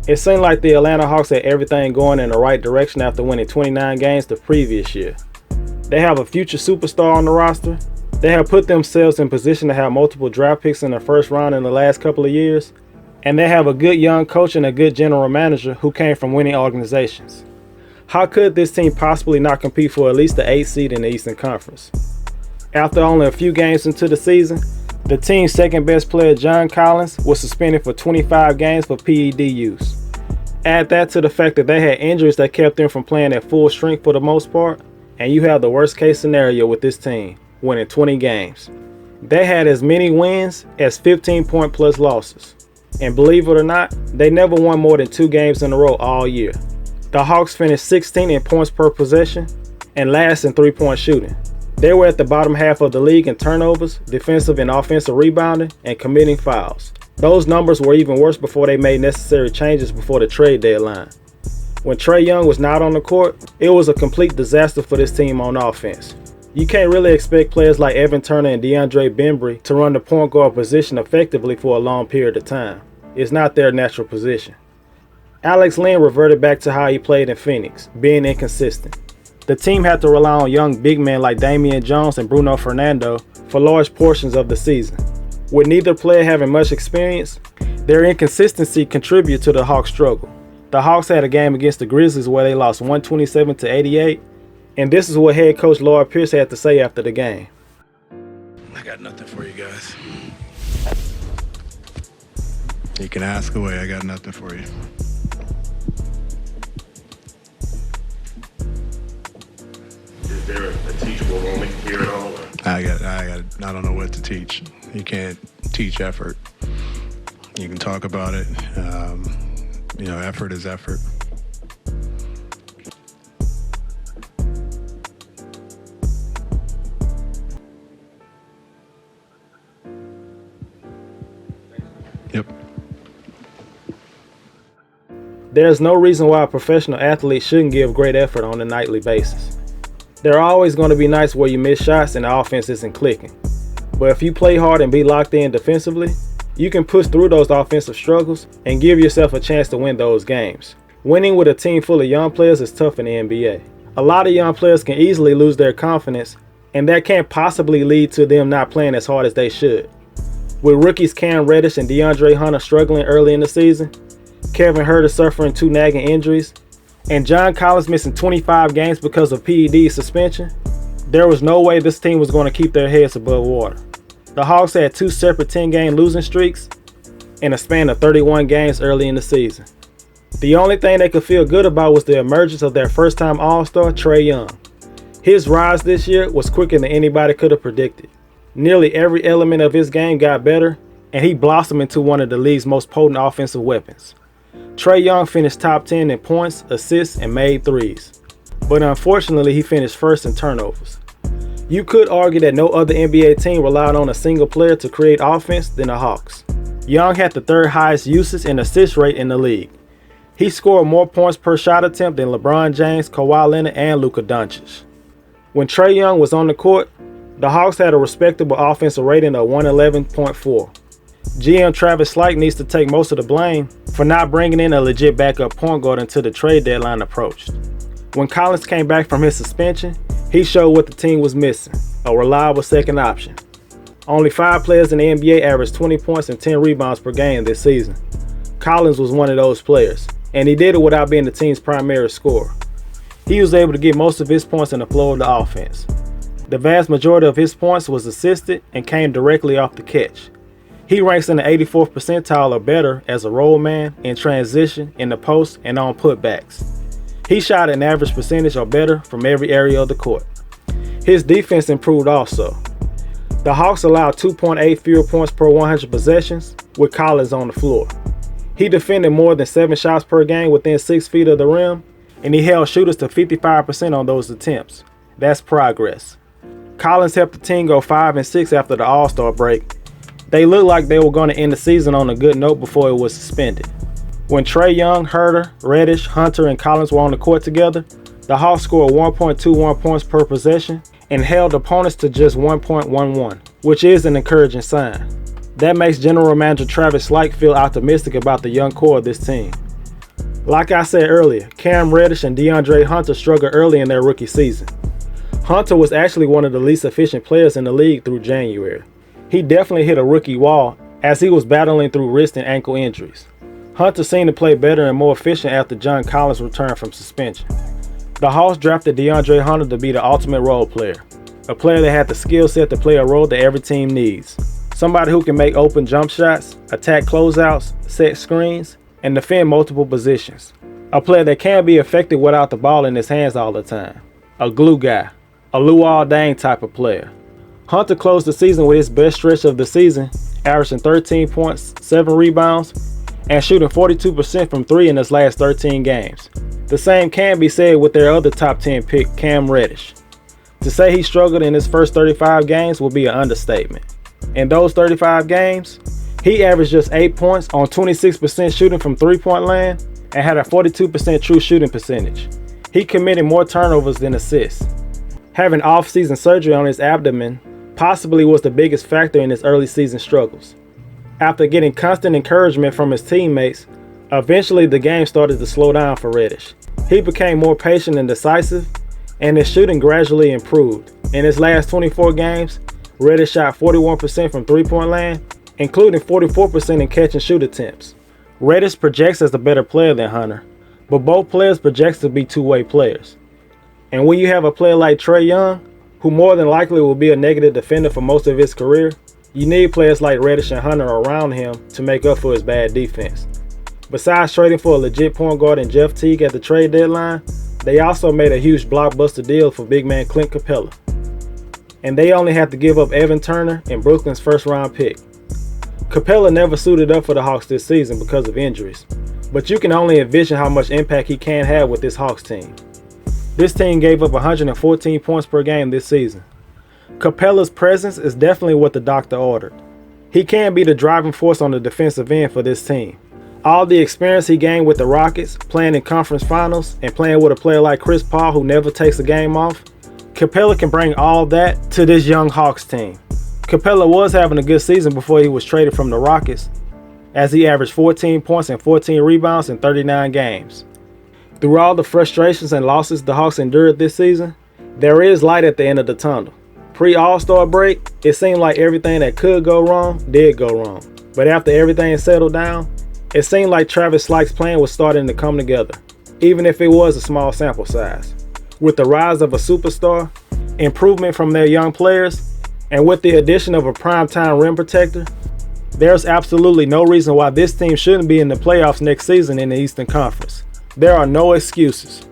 It seemed like the Atlanta Hawks had everything going in the right direction after winning 29 games the previous year. They have a future superstar on the roster. They have put themselves in position to have multiple draft picks in the first round in the last couple of years. And they have a good young coach and a good general manager who came from winning organizations. How could this team possibly not compete for at least the 8th seed in the Eastern Conference? After only a few games into the season, the team's second best player, John Collins, was suspended for 25 games for PED use. Add that to the fact that they had injuries that kept them from playing at full strength for the most part, and you have the worst case scenario with this team, winning 20 games. They had as many wins as 15-point plus losses. And believe it or not, they never won more than 2 games in a row all year. The Hawks finished 16th in points per possession and last in 3-point shooting. They were at the bottom half of the league in turnovers, defensive and offensive rebounding, and committing fouls. Those numbers were even worse before they made necessary changes before the trade deadline. When Trae Young was not on the court, it was a complete disaster for this team on offense. You can't really expect players like Evan Turner and DeAndre Bembry to run the point guard position effectively for a long period of time. It's not their natural position. Alex Len reverted back to how he played in Phoenix, being inconsistent. The team had to rely on young big men like Damian Jones and Bruno Fernando for large portions of the season. With neither player having much experience, their inconsistency contributed to the Hawks' struggle. The Hawks had a game against the Grizzlies where they lost 127-88, and this is what head coach Lloyd Pierce had to say after the game. I got nothing for you guys. You can ask away, I got nothing for you. Is there a teachable moment here at all? I don't know what to teach. You can't teach effort. You can talk about it. Effort is effort. Yep. There's no reason why a professional athlete shouldn't give great effort on a nightly basis. There are always going to be nights where you miss shots and the offense isn't clicking. But if you play hard and be locked in defensively, you can push through those offensive struggles and give yourself a chance to win those games. Winning with a team full of young players is tough in the NBA. A lot of young players can easily lose their confidence, and that can't possibly lead to them not playing as hard as they should. With rookies Cam Reddish and Deandre Hunter struggling early in the season, Kevin Huerter suffering 2 nagging injuries, and John Collins missing 25 games because of PED suspension, there was no way this team was going to keep their heads above water. The Hawks had 2 separate 10-game losing streaks in a span of 31 games early in the season. The only thing they could feel good about was the emergence of their first-time All-Star, Trae Young. His rise this year was quicker than anybody could have predicted. Nearly every element of his game got better, and he blossomed into one of the league's most potent offensive weapons. Trae Young finished top 10 in points, assists, and made threes. But unfortunately, he finished first in turnovers. You could argue that no other NBA team relied on a single player to create offense than the Hawks. Young had the 3rd highest usage and assist rate in the league. He scored more points per shot attempt than LeBron James, Kawhi Leonard, and Luka Doncic. When Trae Young was on the court, the Hawks had a respectable offensive rating of 111.4. GM Travis Slyke needs to take most of the blame for not bringing in a legit backup point guard until the trade deadline approached. When Collins came back from his suspension, he showed what the team was missing, a reliable second option. Only 5 players in the NBA averaged 20 points and 10 rebounds per game this season. Collins was one of those players, and he did it without being the team's primary scorer. He was able to get most of his points in the flow of the offense. The vast majority of his points was assisted and came directly off the catch. He ranks in the 84th percentile or better as a roll man, in transition, in the post, and on putbacks. He shot an average percentage or better from every area of the court. His defense improved also. The Hawks allowed 2.8 fewer points per 100 possessions with Collins on the floor. He defended more than 7 shots per game within 6 feet of the rim, and he held shooters to 55% on those attempts. That's progress. Collins helped the team go 5-6 after the All-Star break. They looked like they were going to end the season on a good note before it was suspended. When Trae Young, Huerter, Reddish, Hunter, and Collins were on the court together, the Hawks scored 1.21 points per possession and held opponents to just 1.11, which is an encouraging sign. That makes General Manager Travis Slyke feel optimistic about the young core of this team. Like I said earlier, Cam Reddish and Deandre Hunter struggled early in their rookie season. Hunter was actually one of the least efficient players in the league through January. He definitely hit a rookie wall as he was battling through wrist and ankle injuries. Hunter seemed to play better and more efficient after John Collins returned from suspension. The Hawks drafted Deandre Hunter to be the ultimate role player, a player that had the skill set to play a role that every team needs. Somebody who can make open jump shots, attack closeouts, set screens, and defend multiple positions. A player that can be effective without the ball in his hands all the time. A glue guy, a Luol Deng type of player. Hunter closed the season with his best stretch of the season, averaging 13 points, 7 rebounds, and shooting 42% from 3 in his last 13 games. The same can be said with their other top 10 pick, Cam Reddish. To say he struggled in his first 35 games would be an understatement. In those 35 games, he averaged just 8 points on 26% shooting from 3-point land and had a 42% true shooting percentage. He committed more turnovers than assists. Having off-season surgery on his abdomen possibly was the biggest factor in his early season struggles. After getting constant encouragement from his teammates, eventually the game started to slow down for Reddish. He became more patient and decisive, and his shooting gradually improved. In his last 24 games, Reddish shot 41% from 3-point land, including 44% in catch and shoot attempts. Reddish projects as a better player than Hunter, but both players project to be two-way players. And when you have a player like Trae Young, who more than likely will be a negative defender for most of his career, you need players like Reddish and Hunter around him to make up for his bad defense. Besides trading for a legit point guard in Jeff Teague at the trade deadline, they also made a huge blockbuster deal for big man Clint Capella. And they only had to give up Evan Turner and Brooklyn's first-round pick. Capella never suited up for the Hawks this season because of injuries, but you can only envision how much impact he can have with this Hawks team. This team gave up 114 points per game this season. Capella's presence is definitely what the doctor ordered. He can be the driving force on the defensive end for this team. All the experience he gained with the Rockets, playing in conference finals, and playing with a player like Chris Paul who never takes a game off, Capella can bring all that to this young Hawks team. Capella was having a good season before he was traded from the Rockets, as he averaged 14 points and 14 rebounds in 39 games. Through all the frustrations and losses the Hawks endured this season, there is light at the end of the tunnel. Pre-All-Star break, it seemed like everything that could go wrong did go wrong. But after everything settled down, it seemed like Travis Slyke's plan was starting to come together, even if it was a small sample size. With the rise of a superstar, improvement from their young players, and with the addition of a primetime rim protector, there's absolutely no reason why this team shouldn't be in the playoffs next season in the Eastern Conference. There are no excuses.